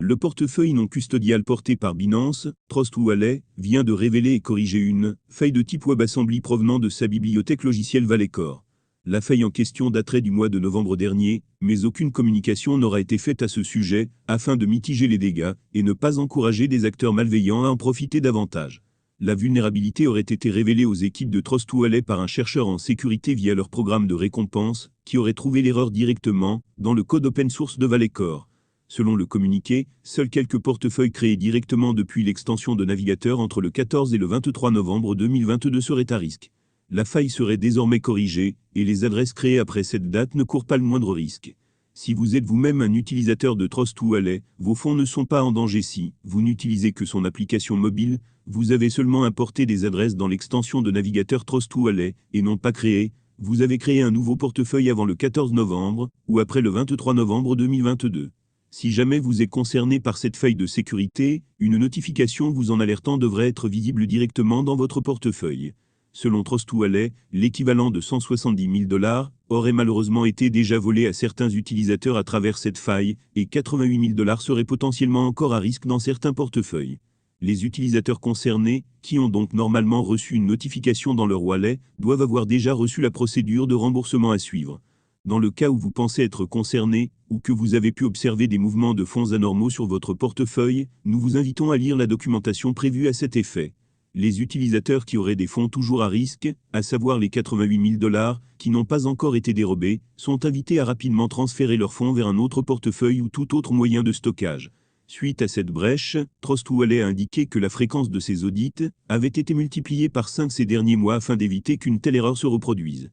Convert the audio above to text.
Le portefeuille non custodial porté par Binance, Trust Wallet, vient de révéler et corriger une faille de type WebAssembly provenant de sa bibliothèque logicielle Valetcore. La faille en question daterait du mois de novembre dernier, mais aucune communication n'aura été faite à ce sujet, afin de mitiger les dégâts et ne pas encourager des acteurs malveillants à en profiter davantage. La vulnérabilité aurait été révélée aux équipes de Trust Wallet par un chercheur en sécurité via leur programme de récompense, qui aurait trouvé l'erreur directement dans le code open source de Valetcore. Selon le communiqué, seuls quelques portefeuilles créés directement depuis l'extension de navigateur entre le 14 et le 23 novembre 2022 seraient à risque. La faille serait désormais corrigée, et les adresses créées après cette date ne courent pas le moindre risque. Si vous êtes vous-même un utilisateur de Trust Wallet, vos fonds ne sont pas en danger si vous n'utilisez que son application mobile, vous avez seulement importé des adresses dans l'extension de navigateur Trust Wallet, et non pas créé, vous avez créé un nouveau portefeuille avant le 14 novembre, ou après le 23 novembre 2022. Si jamais vous êtes concerné par cette faille de sécurité, une notification vous en alertant devrait être visible directement dans votre portefeuille. Selon Trust Wallet, l'équivalent de 170 000 $ aurait malheureusement été déjà volé à certains utilisateurs à travers cette faille, et 88 000 $ seraient potentiellement encore à risque dans certains portefeuilles. Les utilisateurs concernés, qui ont donc normalement reçu une notification dans leur wallet, doivent avoir déjà reçu la procédure de remboursement à suivre. Dans le cas où vous pensez être concerné, ou que vous avez pu observer des mouvements de fonds anormaux sur votre portefeuille, nous vous invitons à lire la documentation prévue à cet effet. Les utilisateurs qui auraient des fonds toujours à risque, à savoir les 88 000 $, qui n'ont pas encore été dérobés, sont invités à rapidement transférer leurs fonds vers un autre portefeuille ou tout autre moyen de stockage. Suite à cette brèche, Trust Wallet a indiqué que la fréquence de ces audits avait été multipliée par 5 ces derniers mois afin d'éviter qu'une telle erreur se reproduise.